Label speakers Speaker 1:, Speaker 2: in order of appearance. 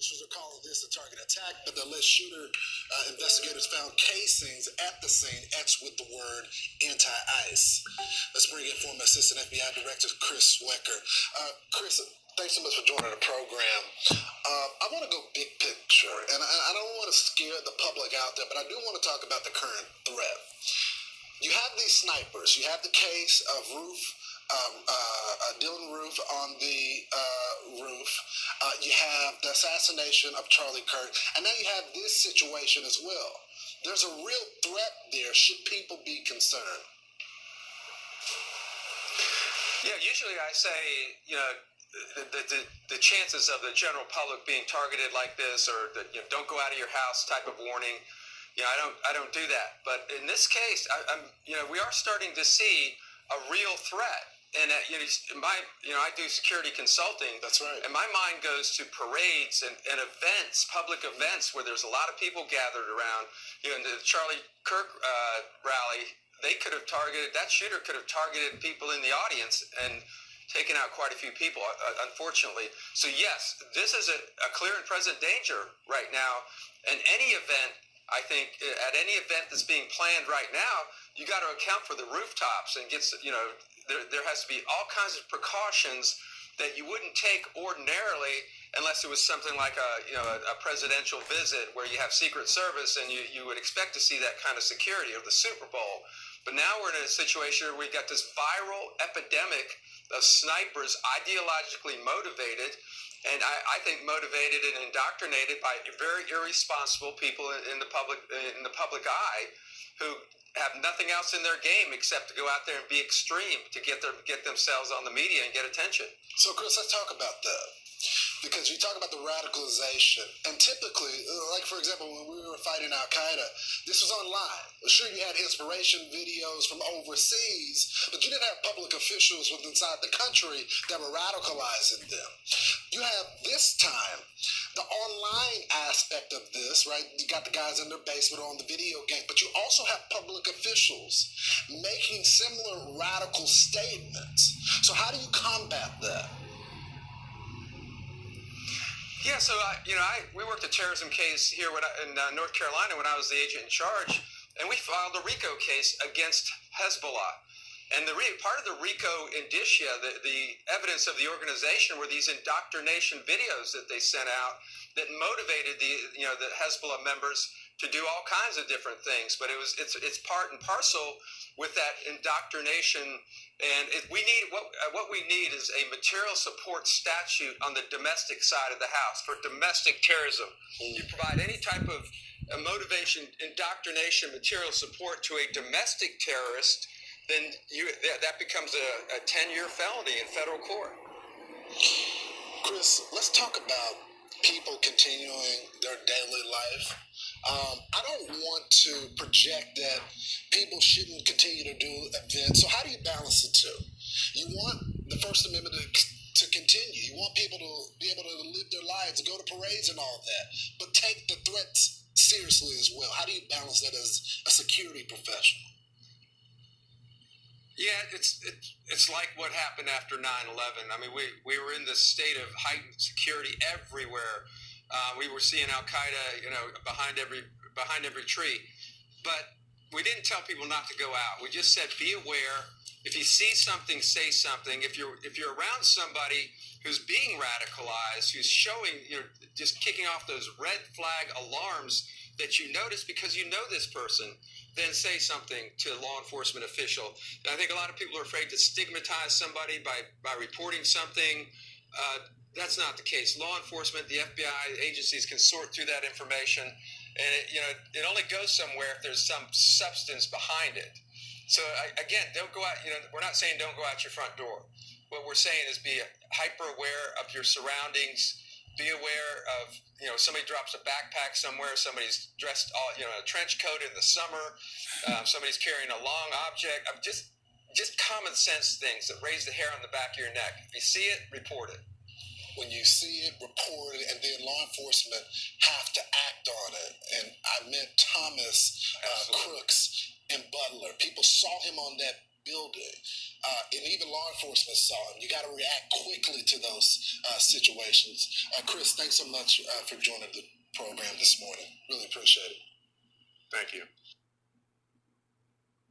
Speaker 1: Officials are calling this a target attack, but the alleged shooter investigators found casings at the scene etched with the word anti-ICE. Let's bring in former Assistant FBI Director Chris Wecker. Chris, thanks so much for joining the program. I want to go big picture, and I don't want to scare the public out there, but I do want to talk about the current threat. You have these snipers. You have the case of Dylan Roof on the roof. You have the assassination of Charlie Kirk. And now you have this situation as well. There's a real threat there. Should people be concerned?
Speaker 2: Yeah, usually I say, the chances of the general public being targeted like this, or the, don't go out of your house type of warning, I don't do that. But in this case, we are starting to see a real threat. And I do security consulting.
Speaker 1: That's right.
Speaker 2: And my mind goes to parades and events, public events, where there's a lot of people gathered around. In the Charlie Kirk rally, that shooter could have targeted people in the audience and taken out quite a few people, unfortunately. So yes, this is a clear and present danger right now. And any event, I think, at any event that's being planned right now, you got to account for the rooftops and there has to be all kinds of precautions that you wouldn't take ordinarily unless it was something like a presidential visit where you have Secret Service and you would expect to see that kind of security, or the Super Bowl. But now we're in a situation where we've got this viral epidemic of snipers ideologically motivated, and I think motivated and indoctrinated by very irresponsible people in the public eye, who have nothing else in their game except to go out there and be extreme to get themselves on the media and get attention.
Speaker 1: So, Chris, let's talk about that. Because you talk about the radicalization, and typically, like for example, when we were fighting Al-Qaeda, this was online. Sure, you had inspiration videos from overseas, but you didn't have public officials within inside the country that were radicalizing them. You have this time the online aspect of this, right? You got the guys in their basement on the video game, but you also have public officials making similar radical statements. So how do you combat that?
Speaker 2: Yeah, so we worked a terrorism case here in North Carolina when I was the agent in charge, and we filed a RICO case against Hezbollah. And part of the RICO indicia, the evidence of the organization, were these indoctrination videos that they sent out that motivated the Hezbollah members to do all kinds of different things. But it's part and parcel with that indoctrination. And what we need is a material support statute on the domestic side of the house for domestic terrorism. You provide any type of motivation, indoctrination, material support to a domestic terrorist, then that becomes a 10-year felony in federal court.
Speaker 1: Chris, let's talk about people continuing their daily life. I don't want to project that people shouldn't continue to do events. So how do you balance the two? You want the First Amendment to continue. You want people to be able to live their lives, go to parades and all that, but take the threats seriously as well. How do you balance that as a security professional?
Speaker 2: Yeah, it's like what happened after 9/11. I mean, we were in this state of heightened security everywhere. We were seeing Al-Qaeda, behind every tree, but we didn't tell people not to go out. We just said, be aware. If you see something, say something. If you're around somebody who's being radicalized, who's showing, just kicking off those red flag alarms that you notice because you know this person, then say something to a law enforcement official. And I think a lot of people are afraid to stigmatize somebody by reporting something. That's not the case. Law enforcement, the FBI agencies can sort through that information, and it only goes somewhere if there's some substance behind it. So again, don't go out. We're not saying don't go out your front door. What we're saying is be hyper aware of your surroundings. Be aware of somebody drops a backpack somewhere. Somebody's dressed a trench coat in the summer. Somebody's carrying a long object. Just common sense things that raise the hair on the back of your neck. If you see it, report it.
Speaker 1: When you see it, report it, and then law enforcement have to act on it. And I met Thomas Crooks in Butler. People saw him on that building. And even law enforcement saw him. You got to react quickly to those situations. Chris, thanks so much for joining the program this morning. Really appreciate it.
Speaker 2: Thank you.